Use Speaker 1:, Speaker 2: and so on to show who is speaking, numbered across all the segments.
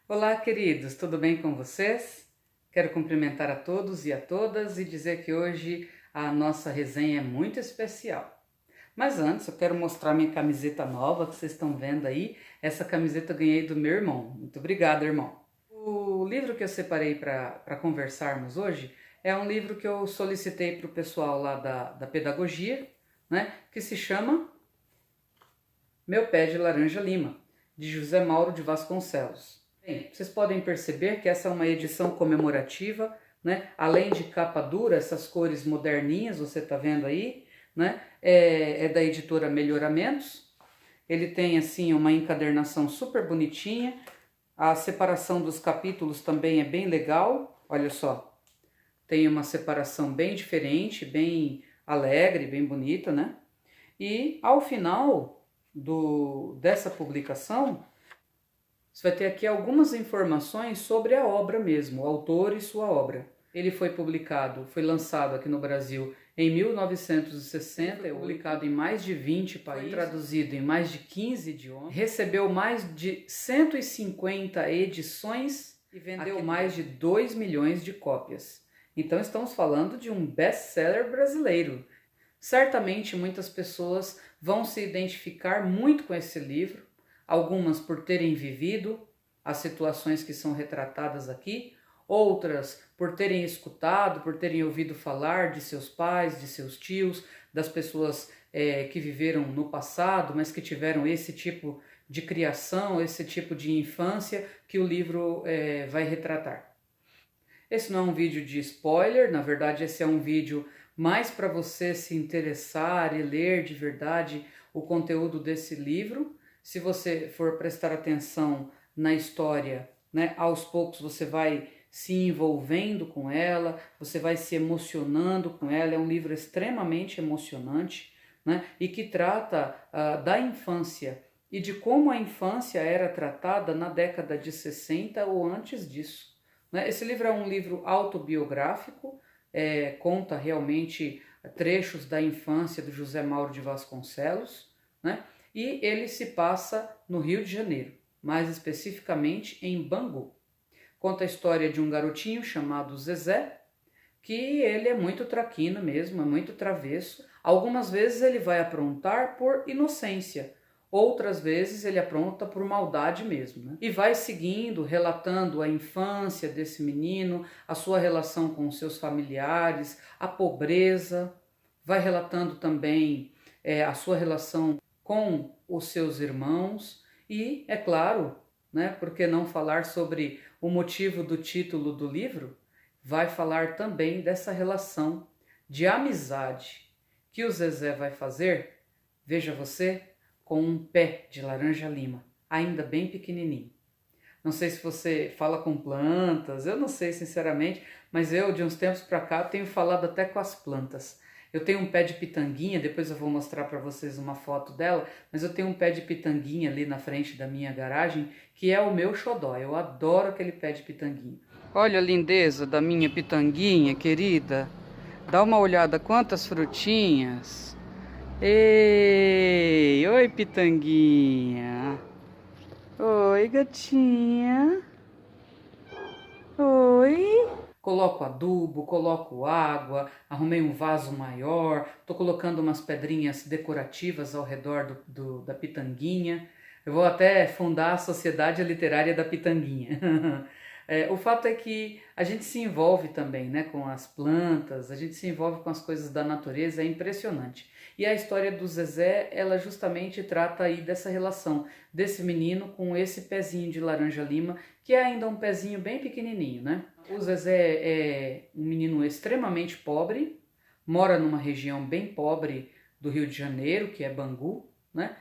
Speaker 1: Olá, queridos, tudo bem com vocês? Quero cumprimentar a todos e a todas e dizer que hoje a nossa resenha é muito especial. Mas antes, eu quero mostrar minha camiseta nova que vocês estão vendo aí. Essa camiseta eu ganhei do meu irmão. Muito obrigado, irmão. O livro que eu separei para conversarmos hoje é um livro que eu solicitei para o pessoal lá da pedagogia, né? Que se chama Meu Pé de Laranja Lima, de José Mauro de Vasconcelos. Bem, vocês podem perceber que essa é uma edição comemorativa, né? Além de capa dura, essas cores moderninhas, você está vendo aí, né? É da editora Melhoramentos. Ele tem assim uma encadernação super bonitinha. A separação dos capítulos também é bem legal. Olha só, tem uma separação bem diferente, bem alegre, bem bonita, né? E ao final dessa publicação, você vai ter aqui algumas informações sobre a obra mesmo, o autor e sua obra. Ele foi lançado aqui no Brasil em 1960, é publicado em mais de 20 países, foi traduzido em mais de 15 idiomas, recebeu mais de 150 edições e vendeu mais de 2 milhões de cópias. Então estamos falando de um best-seller brasileiro. Certamente muitas pessoas vão se identificar muito com esse livro, algumas por terem vivido as situações que são retratadas aqui, outras por terem escutado, por terem ouvido falar de seus pais, de seus tios, das pessoas que viveram no passado, mas que tiveram esse tipo de criação, esse tipo de infância que o livro vai retratar. Esse não é um vídeo de spoiler, na verdade esse é um vídeo mais para você se interessar e ler de verdade o conteúdo desse livro. Se você for prestar atenção na história, né, aos poucos você vai se envolvendo com ela, você vai se emocionando com ela. É um livro extremamente emocionante, né, e que trata da infância e de como a infância era tratada na década de 60 ou antes disso. Esse livro é um livro autobiográfico, conta realmente trechos da infância do José Mauro de Vasconcelos, né? E ele se passa no Rio de Janeiro, mais especificamente em Bangu. Conta a história de um garotinho chamado Zezé, que ele é muito traquina mesmo, é muito travesso. Algumas vezes ele vai aprontar por inocência, outras vezes ele apronta por maldade mesmo, né? E vai seguindo, relatando a infância desse menino, a sua relação com seus familiares, a pobreza, vai relatando também a sua relação com os seus irmãos e, é claro, né, por que não falar sobre o motivo do título do livro? Vai falar também dessa relação de amizade que o Zezé vai fazer, veja você, com um pé de laranja lima, ainda bem pequenininho. Não sei se você fala com plantas, eu não sei sinceramente, mas eu de uns tempos para cá tenho falado até com as plantas. Eu tenho um pé de pitanguinha, depois eu vou mostrar para vocês uma foto dela, mas eu tenho um pé de pitanguinha ali na frente da minha garagem, que é o meu xodó. Eu adoro aquele pé de pitanguinha. Olha a lindeza da minha pitanguinha, querida. Dá uma olhada quantas frutinhas. Ei, oi pitanguinha. Oi, gatinha. Oi. Coloco adubo, coloco água, arrumei um vaso maior, tô colocando umas pedrinhas decorativas ao redor da pitanguinha. Eu vou até fundar a Sociedade Literária da Pitanguinha. O fato é que a gente se envolve também, né, com as plantas, a gente se envolve com as coisas da natureza, é impressionante. E a história do Zezé, ela justamente trata aí dessa relação desse menino com esse pezinho de laranja lima, que é ainda um pezinho bem pequenininho, né? O Zezé é um menino extremamente pobre, mora numa região bem pobre do Rio de Janeiro, que é Bangu, né?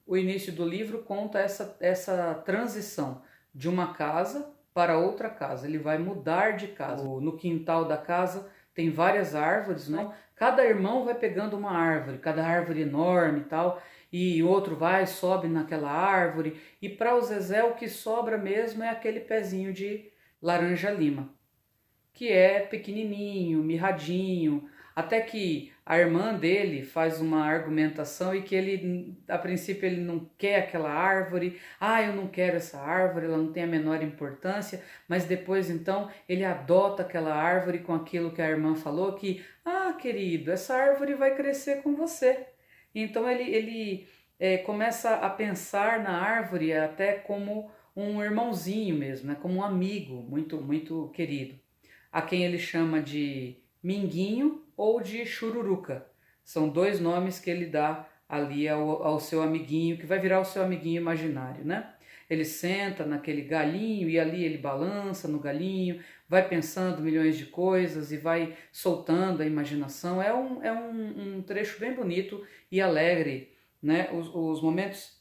Speaker 1: O início do livro conta essa transição de uma casa para outra casa. Ele vai mudar de casa. No quintal da casa tem várias árvores, né? Cada irmão vai pegando uma árvore, cada árvore enorme e tal, e o outro vai, sobe naquela árvore, e para o Zezé o que sobra mesmo é aquele pezinho de laranja lima, que é pequenininho, mirradinho. Até que a irmã dele faz uma argumentação e que ele, a princípio, ele não quer aquela árvore. Ah, eu não quero essa árvore, ela não tem a menor importância. Mas depois, então, ele adota aquela árvore com aquilo que a irmã falou, que, ah, querido, essa árvore vai crescer com você. Então ele começa a pensar na árvore até como um irmãozinho mesmo, né? Como um amigo muito, muito querido, a quem ele chama de Minguinho ou de Chururuca. São dois nomes que ele dá ali ao seu amiguinho, que vai virar o seu amiguinho imaginário, né? Ele senta naquele galinho e ali ele balança no galinho, vai pensando milhões de coisas e vai soltando a imaginação. É um trecho bem bonito e alegre, né? Os momentos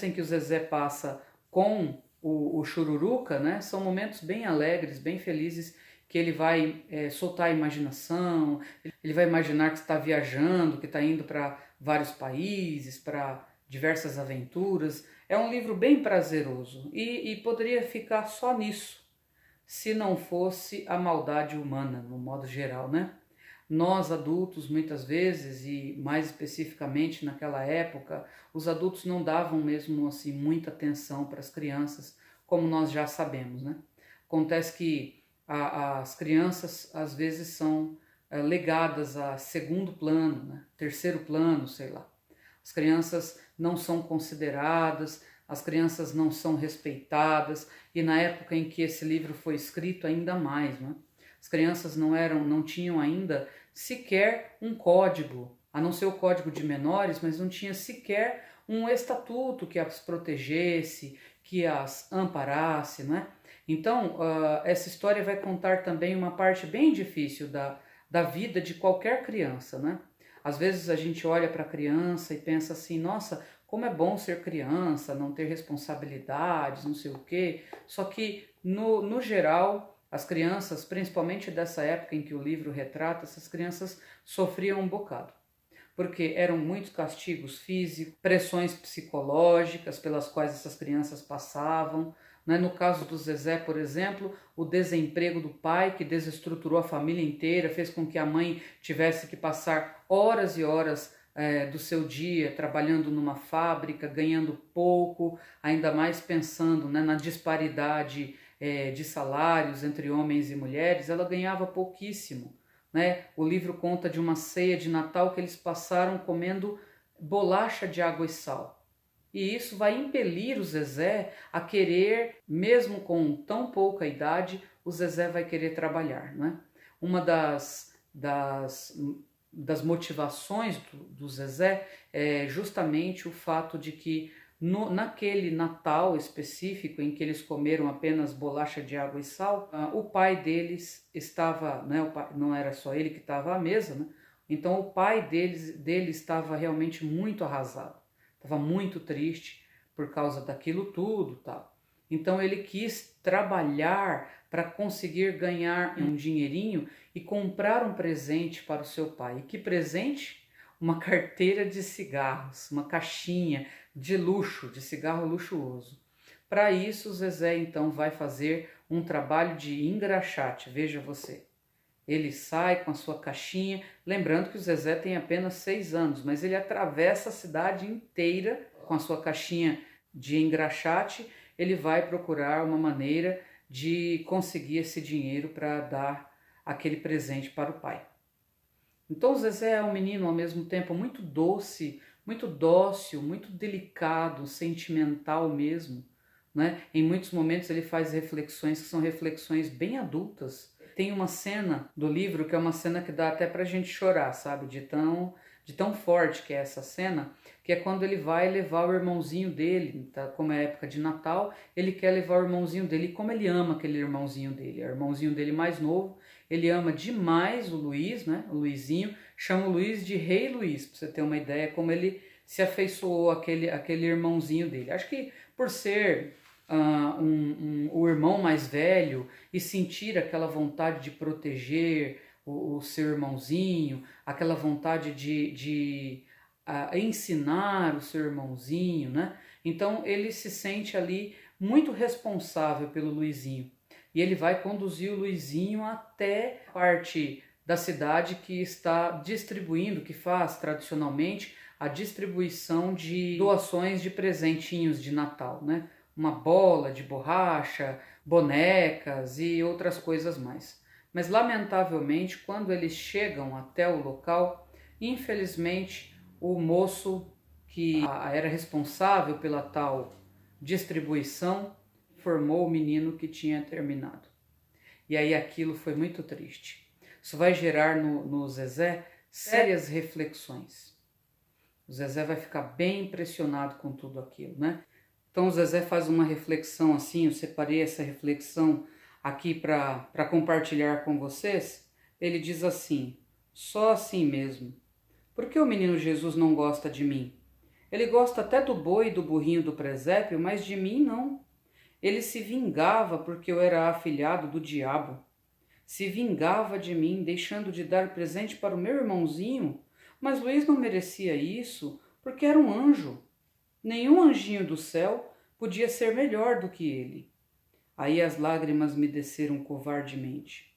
Speaker 1: em que o Zezé passa com o Chururuca, né? São momentos bem alegres, bem felizes, que ele vai soltar a imaginação, ele vai imaginar que está viajando, que está indo para vários países, para diversas aventuras. É um livro bem prazeroso e poderia ficar só nisso, se não fosse a maldade humana, no modo geral, né? Nós adultos, muitas vezes, e mais especificamente naquela época, os adultos não davam mesmo assim muita atenção para as crianças, como nós já sabemos, né? Acontece que as crianças às vezes são legadas a segundo plano, né? Terceiro plano, sei lá. As crianças não são consideradas, as crianças não são respeitadas, e na época em que esse livro foi escrito ainda mais, né? As crianças não tinham ainda sequer um código, a não ser o código de menores, mas não tinha sequer um estatuto que as protegesse, que as amparasse, né? Então, essa história vai contar também uma parte bem difícil da vida de qualquer criança, né? Às vezes a gente olha para a criança e pensa assim, nossa, como é bom ser criança, não ter responsabilidades, não sei o quê. Só que, no geral, as crianças, principalmente dessa época em que o livro retrata, essas crianças sofriam um bocado. Porque eram muitos castigos físicos, pressões psicológicas pelas quais essas crianças passavam. Né? No caso do Zezé, por exemplo, o desemprego do pai, que desestruturou a família inteira, fez com que a mãe tivesse que passar horas e horas do seu dia trabalhando numa fábrica, ganhando pouco, ainda mais pensando, né, na disparidade de salários entre homens e mulheres. Ela ganhava pouquíssimo. Né? O livro conta de uma ceia de Natal que eles passaram comendo bolacha de água e sal. E isso vai impelir o Zezé a querer, mesmo com tão pouca idade, o Zezé vai querer trabalhar. Né? Uma das motivações do Zezé é justamente o fato de que naquele Natal específico em que eles comeram apenas bolacha de água e sal, o pai deles estava, né, não era só ele que estava à mesa, né? Então o pai dele estava realmente muito arrasado, estava muito triste por causa daquilo tudo, tal. Então ele quis trabalhar para conseguir ganhar um dinheirinho e comprar um presente para o seu pai. E que presente? Uma carteira de cigarros, uma caixinha de luxo, de cigarro luxuoso. Para isso, o Zezé então vai fazer um trabalho de engraxate, veja você. Ele sai com a sua caixinha, lembrando que o Zezé tem apenas 6 anos, mas ele atravessa a cidade inteira com a sua caixinha de engraxate. Ele vai procurar uma maneira de conseguir esse dinheiro para dar aquele presente para o pai. Então o Zezé é um menino ao mesmo tempo muito doce, muito dócil, muito delicado, sentimental mesmo, né? Em muitos momentos ele faz reflexões que são reflexões bem adultas. Tem uma cena do livro que é uma cena que dá até pra gente chorar, sabe? De tão forte que é essa cena, que é quando ele vai levar o irmãozinho dele, tá? Como é época de Natal, ele quer levar o irmãozinho dele, e como ele ama aquele irmãozinho dele, é o irmãozinho dele mais novo, ele ama demais o Luiz, né? O Luizinho, chama o Luiz de Rei Luiz, pra você ter uma ideia como ele se afeiçoou aquele irmãozinho dele. Acho que por ser o irmão mais velho e sentir aquela vontade de proteger o seu irmãozinho, aquela vontade de ensinar o seu irmãozinho, né? Então ele se sente ali muito responsável pelo Luizinho. E ele vai conduzir o Luizinho até a parte da cidade que está distribuindo, que faz tradicionalmente a distribuição de doações de presentinhos de Natal, né? Uma bola de borracha, bonecas e outras coisas mais. Mas lamentavelmente, quando eles chegam até o local, infelizmente o moço que era responsável pela tal distribuição informou o menino que tinha terminado. E aí aquilo foi muito triste. Isso vai gerar no Zezé sérias reflexões. O Zezé vai ficar bem impressionado com tudo aquilo, né? Então o Zezé faz uma reflexão assim, eu separei essa reflexão aqui para compartilhar com vocês. Ele diz assim: só assim mesmo. Por que o menino Jesus não gosta de mim? Ele gosta até do boi e do burrinho do presépio, mas de mim não. Ele se vingava porque eu era afilhado do diabo. Se vingava de mim, deixando de dar presente para o meu irmãozinho, mas Luiz não merecia isso porque era um anjo. Nenhum anjinho do céu podia ser melhor do que ele. Aí as lágrimas me desceram covardemente.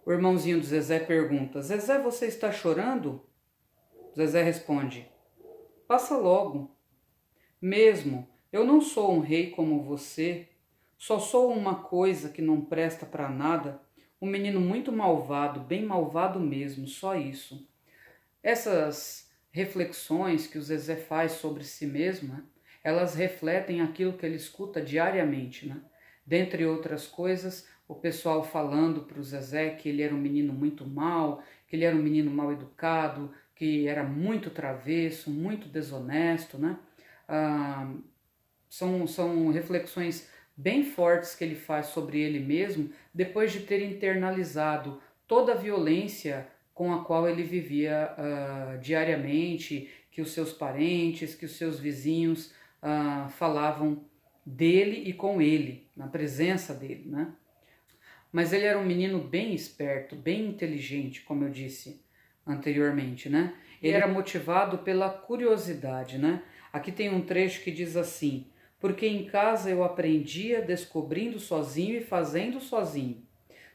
Speaker 1: O irmãozinho do Zezé pergunta: Zezé, você está chorando? Zezé responde: passa logo. Mesmo, eu não sou um rei como você, só sou uma coisa que não presta para nada, um menino muito malvado, bem malvado mesmo, só isso. Essas reflexões que o Zezé faz sobre si mesmo, né, elas refletem aquilo que ele escuta diariamente, né? Dentre outras coisas, o pessoal falando para o Zezé que ele era um menino muito mau, que ele era um menino mal educado, que era muito travesso, muito desonesto, né? São reflexões bem fortes que ele faz sobre ele mesmo, depois de ter internalizado toda a violência com a qual ele vivia diariamente, que os seus parentes, que os seus vizinhos falavam dele e com ele, na presença dele, né? Mas ele era um menino bem esperto, bem inteligente, como eu disse anteriormente, né? Ele era motivado pela curiosidade, né? Aqui tem um trecho que diz assim: porque em casa eu aprendia descobrindo sozinho e fazendo sozinho.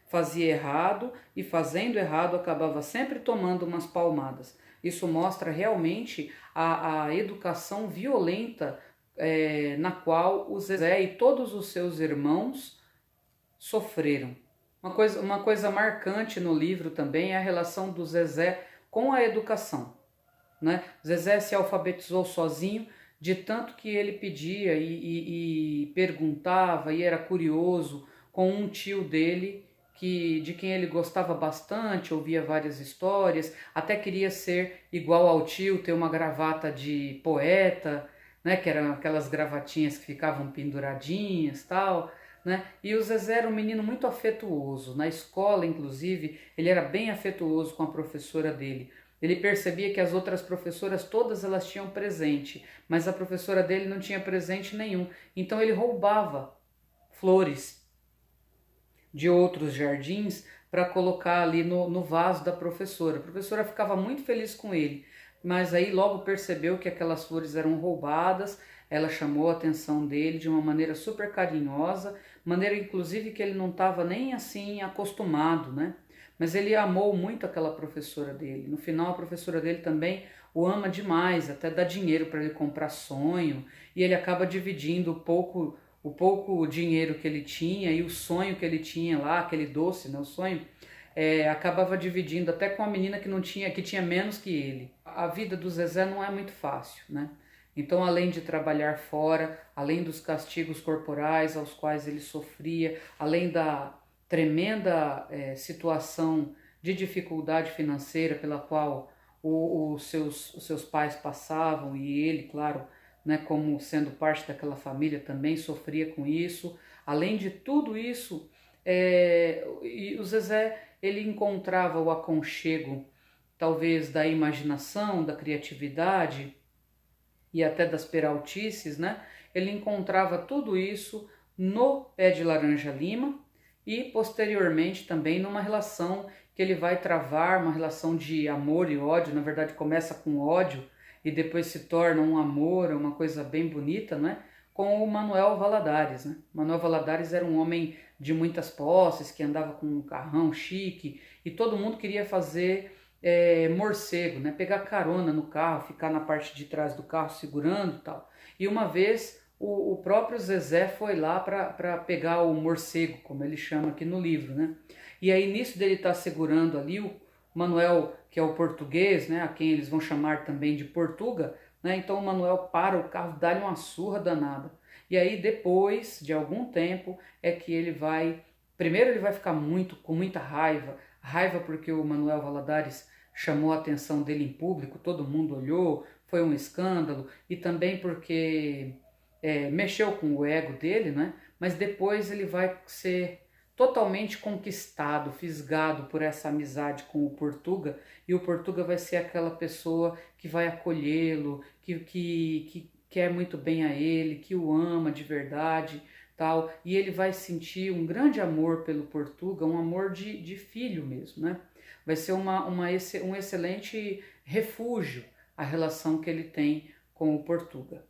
Speaker 1: Fazia errado e fazendo errado acabava sempre tomando umas palmadas. Isso mostra realmente a educação violenta na qual o Zezé e todos os seus irmãos sofreram. Uma coisa marcante no livro também é a relação do Zezé com a educação, né? Zezé se alfabetizou sozinho, de tanto que ele pedia e perguntava e era curioso com um tio dele, de quem ele gostava bastante, ouvia várias histórias, até queria ser igual ao tio, ter uma gravata de poeta, né? Que eram aquelas gravatinhas que ficavam penduradinhas, tal, né? E o Zezé era um menino muito afetuoso. Na escola, inclusive, ele era bem afetuoso com a professora dele. Ele percebia que as outras professoras, todas elas tinham presente, mas a professora dele não tinha presente nenhum. Então ele roubava flores de outros jardins para colocar ali no vaso da professora. A professora ficava muito feliz com ele, mas aí logo percebeu que aquelas flores eram roubadas. Ela chamou a atenção dele de uma maneira super carinhosa, maneira inclusive que ele não estava nem assim acostumado, né? Mas ele amou muito aquela professora dele. No final, a professora dele também o ama demais, até dá dinheiro para ele comprar sonho, e ele acaba dividindo o pouco dinheiro que ele tinha e o sonho que ele tinha lá, aquele doce, né, o sonho, acabava dividindo até com a menina que tinha menos que ele. A vida do Zezé não é muito fácil, né? Então, além de trabalhar fora, além dos castigos corporais aos quais ele sofria, além da tremenda situação de dificuldade financeira pela qual os seus pais passavam, e ele, claro, né, como sendo parte daquela família, também sofria com isso. Além de tudo isso, o Zezé ele encontrava o aconchego, talvez, da imaginação, da criatividade e até das peraltices, né? Ele encontrava tudo isso no Pé de Laranja Lima e posteriormente também numa relação que ele vai travar, uma relação de amor e ódio. Na verdade começa com ódio e depois se torna um amor, uma coisa bem bonita, né? com o Manuel Valadares, né? Manuel Valadares era um homem de muitas posses, que andava com um carrão chique, e todo mundo queria fazer morcego, né? Pegar carona no carro, ficar na parte de trás do carro segurando e tal. E uma vez o próprio Zezé foi lá para pegar o morcego, como ele chama aqui no livro, né? E aí nisso dele estar segurando ali, o Manuel, que é o português, né? A quem eles vão chamar também de Portuga, né? Então o Manuel para o carro, dá-lhe uma surra danada. E aí depois de algum tempo é que ele vai... Primeiro ele vai ficar com muita raiva. Raiva porque o Manuel Valadares chamou a atenção dele em público, todo mundo olhou, foi um escândalo. E também porque mexeu com o ego dele, né? Mas depois ele vai ser totalmente conquistado, fisgado por essa amizade com o Portuga, e o Portuga vai ser aquela pessoa que vai acolhê-lo, que quer muito bem a ele, que o ama de verdade, tal, e ele vai sentir um grande amor pelo Portuga, um amor de filho mesmo, né? Vai ser um excelente refúgio a relação que ele tem com o Portuga,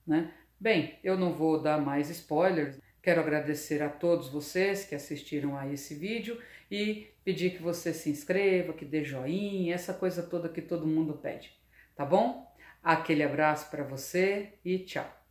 Speaker 1: né? Bem, eu não vou dar mais spoilers. Quero agradecer a todos vocês que assistiram a esse vídeo e pedir que você se inscreva, que dê joinha, essa coisa toda que todo mundo pede, tá bom? Aquele abraço para você e tchau!